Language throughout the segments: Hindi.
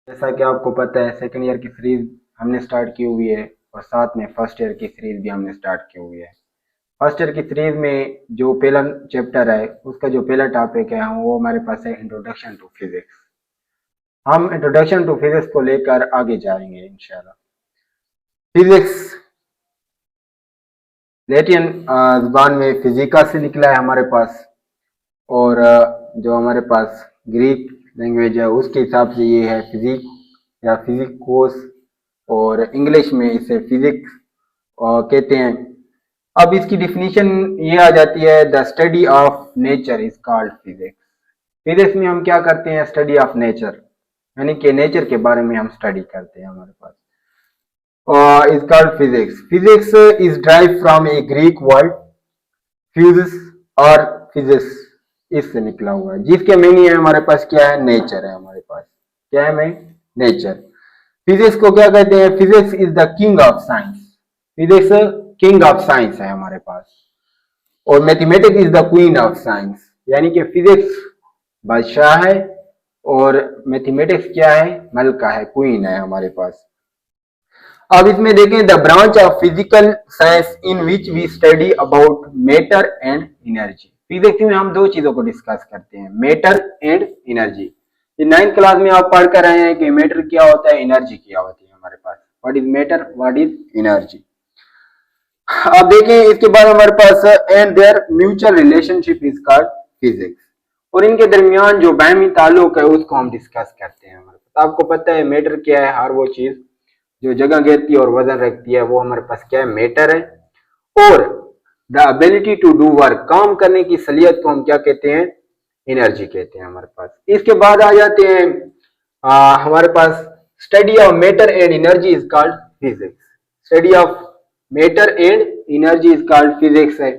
जैसा कि आपको पता है सेकेंड ईयर की सीरीज हमने स्टार्ट की हुई है और साथ में फर्स्ट ईयर की सीरीज भी हमने स्टार्ट की हुई है। फर्स्ट ईयर की सीरीज में जो पहला चैप्टर है उसका जो पहला टॉपिक है वो हमारे पास है इंट्रोडक्शन टू फिजिक्स। हम इंट्रोडक्शन टू फिजिक्स को लेकर आगे जाएंगे इंशाल्लाह। फिजिक्स लैटिन जुबान में फिजिका से निकला है हमारे पास, और जो हमारे पास ग्रीक लैंग्वेज है उसके हिसाब से ये है फिजिक या फिजिकोस, और इंग्लिश में इसे फिजिक्स कहते हैं। अब इसकी डिफिनीशन ये आ जाती है, the study of nature is called physics. Physics में हम क्या करते हैं? स्टडी ऑफ नेचर, यानी कि नेचर के बारे में हम स्टडी करते हैं हमारे पास, is called physics. Physics is drive from a Greek word physis और फिजिक्स, इससे निकला हुआ है, जिसके मीनिंग है हमारे पास क्या है? नेचर है हमारे पास। क्या है? मैं नेचर। फिजिक्स को क्या कहते हैं? Physics is the king of science. Physics king of science है हमारे पास, और mathematics is the queen of science, यानी कि फिजिक्स बादशाह है और मैथमेटिक्स क्या है? मलका है, क्वीन है हमारे पास। अब इसमें देखें, the branch of physical science in which we study about matter and energy. Physics में हम दो चीजों को डिस्कस करते हैं, मैटर एंड एनर्जी। ये 9th क्लास में आप पढ़ कर आए हैं कि मैटर क्या होता है, एनर्जी क्या होती है हमारे पास। What is matter, what is energy. अब देखें इसके बाद हमारे पास and their mutual relationship is called physics, और इनके दरमियान जो बाहमी ताल्लुक है उसको हम डिस्कस करते हैं हमारे पास। आपको पता है मैटर क्या है? हर वो चीज जो जगह घेरती है और वजन रखती है वो हमारे पास क्या है? मैटर है। और the ability to do work, काम करने की सलियत को हम क्या कहते हैं? एनर्जी कहते हैं हमारे पास। इसके बाद आ जाते हैं हमारे पास study of matter and energy is called physics. Study of matter and energy is called physics है।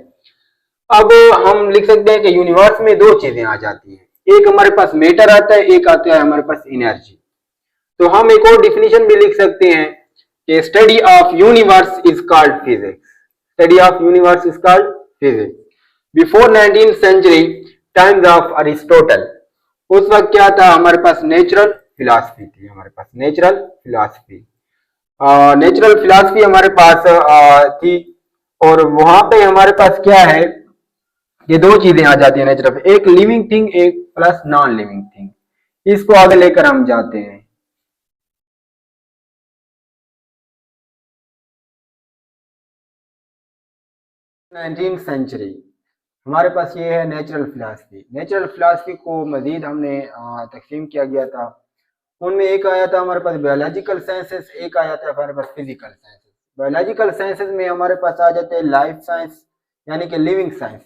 अब हम लिख सकते हैं कि यूनिवर्स में दो चीजें आ जाती हैं, एक हमारे पास मैटर आता है, एक आता है हमारे पास एनर्जी। तो हम एक और डिफिनेशन भी लिख सकते हैं कि study of universe is called physics. Study of universe is called physics. Before 19th century times of Aristotle, उस वक्त क्या था? हमारे पास नेचुरल फिलॉसफी थी हमारे पास, नेचुरल फिलॉसफी। नेचुरल फिलॉसफी हमारे पास थी, और वहां पे हमारे पास क्या है? ये दो चीजें आ जाती है नेचुरल, एक लिविंग थिंग, एक प्लस नॉन लिविंग थिंग। इसको आगे लेकर हम जाते हैं। 19th सेंचुरी हमारे पास ये है नेचुरल फिलॉसफी। नेचुरल फिलॉसफी को मजीद हमने तकसीम किया गया था। उनमें एक आया था हमारे पास बायोलॉजिकल साइंसेस, एक आया था हमारे पास फिजिकल साइंसेस। बायोलॉजिकल साइंसेस में हमारे पास आ जाते हैं लाइफ साइंस, यानी कि लिविंग साइंस।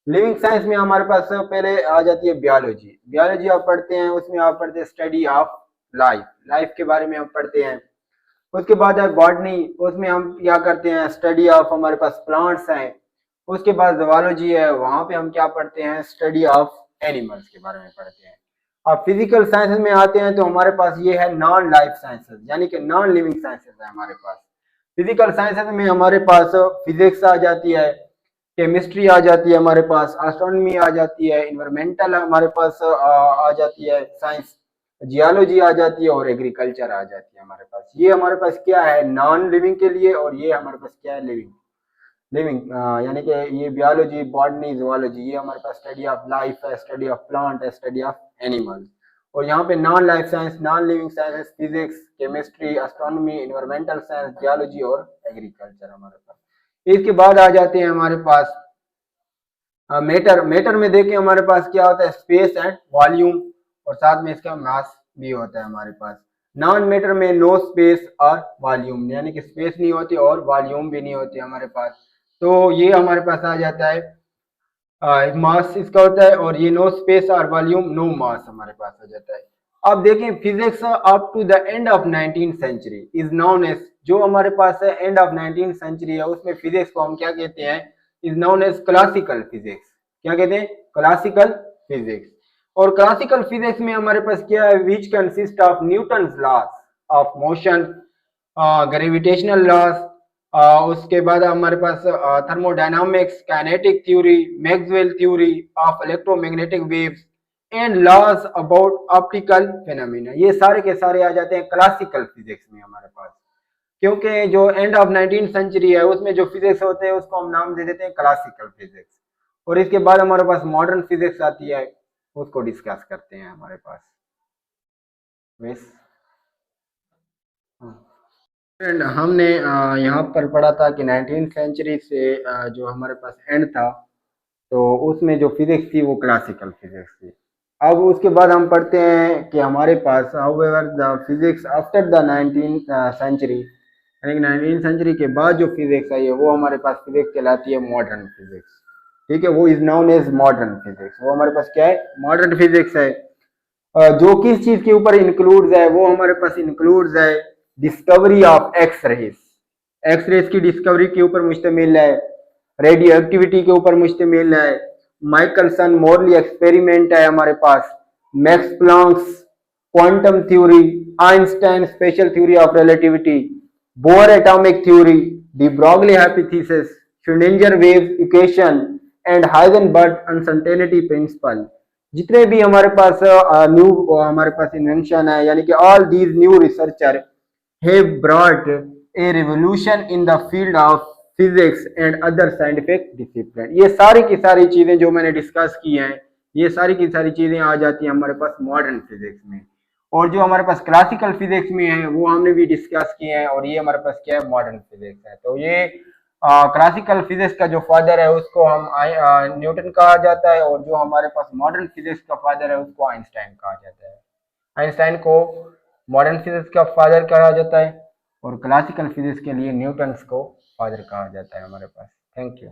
लिविंग साइंस में हमारे पास पहले आ जाती है बियोलॉजी। बियोलॉजी आप पढ़ते हैं, उसमें आप पढ़ते हैं स्टडी ऑफ लाइफ, लाइफ के बारे में हम पढ़ते हैं। उसके बाद है बॉटनी, उसमें हम क्या करते हैं? स्टडी ऑफ हमारे पास प्लांट्स हैं। उसके बाद ज़ूलॉजी है, वहां पे हम क्या पढ़ते हैं? स्टडी ऑफ एनिमल्स के बारे में पढ़ते हैं। अब फिजिकल साइंसेस में आते हैं तो हमारे पास ये है नॉन लाइफ साइंसेस, यानी कि नॉन लिविंग साइंसेस है हमारे पास। फिजिकल साइंसेस में हमारे पास फिजिक्स आ जाती है, केमिस्ट्री आ जाती है हमारे पास, एस्ट्रोनॉमी आ जाती है, इन्वायरमेंटल हमारे पास आ जाती है साइंस, जियोलॉजी आ जाती है, और एग्रीकल्चर आ जाती है हमारे पास। ये हमारे पास क्या है? नॉन लिविंग के लिए, और ये हमारे पास क्या है? लिविंग। लिविंग यानी कि ये बियोलॉजी, बॉटनी, ज़ूलॉजी, ये हमारे पास स्टडी ऑफ लाइफ है, स्टडी ऑफ प्लांट है, स्टडी ऑफ एनिमल्स। और यहाँ पे non life science, non living science, physics, chemistry, astronomy, environmental science, geology और एग्रीकल्चर हमारे पास। इसके बाद आ जाते हैं हमारे पास मैटर। मैटर में देखें हमारे पास क्या होता है? स्पेस एंड वॉल्यूम, और साथ में इसका मास भी होता है हमारे पास। नॉन मैटर में नो स्पेस और वॉल्यूम, यानी कि स्पेस नहीं होती और वॉल्यूम भी नहीं होती हमारे पास। तो ये हमारे पास आ जाता है मास इसका होता है, और ये नो स्पेस और वॉल्यूम, नो मास हमारे पास आ जाता है। अब देखें physics up to the end of 19th century is known as, जो हमारे पास है एंड ऑफ 19th सेंचुरी है, उसमें फिजिक्स को हम क्या कहते हैं? Is known as classical physics. क्या कहते हैं? Classical physics. और क्लासिकल फिजिक्स में हमारे पास क्या है? Which consist of Newton's laws of motion, gravitational laws, उसके बाद हमारे पास thermodynamics, kinetic theory, Maxwell theory of electromagnetic waves, and laws about optical phenomena, ये सारे के सारे आ जाते हैं क्लासिकल फिजिक्स में हमारे पास। क्योंकि जो एंड ऑफ 19th सेंचुरी है उसमें जो फिजिक्स होते हैं उसको हम नाम दे देते हैं क्लासिकल फिजिक्स, और इसके बाद हमारे पास मॉडर्न फिजिक्स आती है, उसको डिस्कस करते हैं हमारे पास। फ्रेंड हमने यहाँ पर पढ़ा था कि 19th सेंचुरी से जो हमारे पास एंड था तो उसमें जो फिजिक्स थी वो क्लासिकल फिजिक्स थी। अब उसके बाद हम पढ़ते हैं कि हमारे पास however the physics after the 19th century, यानी 19th सेंचुरी के बाद जो फिजिक्स आई है वो हमारे पास फिजिक्स कहलाती है मॉडर्न फिजिक्स। ठीक है, वो is known as modern physics. वो हमारे पास क्या है, मॉडर्न फिजिक्स है। जो किस चीज के ऊपर इंक्लूड्स है, वो हमारे पास इंक्लूड्स है discovery of X rays, X rays की डिस्कवरी के ऊपर मुश्तमिल है, रेडियो एक्टिविटी के ऊपर मुश्तमिल है, माइकलसन मोरली एक्सपेरिमेंट है हमारे पास, Max Planck's quantum theory, Einstein special theory of relativity, Bohr atomic theory, de Broglie hypothesis, Schrodinger wave equation and Heisenberg uncertainty principle. जितने भी हमारे पास न्यू हमारे पास इन्वेंशन है, यानी कि all these new researcher have brought a revolution in the field of physics and other scientific discipline. ये सारी की सारी चीजें जो मैंने डिस्कस की हैं, ये सारी की सारी चीजें आ जाती हैं हमारे पास मॉडर्न फिजिक्स में। और जो हमारे पास क्लासिकल फिजिक्स में है वो हमने भी डिस्कस किए हैं, और ये हमारे पास क्या है, मॉडर्न फिजिक्स है। तो ये क्लासिकल फिजिक्स का जो फादर है उसको हम न्यूटन कहा जाता है, और जो हमारे पास मॉडर्न फिजिक्स का फादर है उसको आइंस्टाइन कहा जाता है। आइंस्टाइन को मॉडर्न फिजिक्स का फादर कहा जाता है, और क्लासिकल फिजिक्स के लिए न्यूटन को फादर कहा जाता है हमारे पास। Thank you.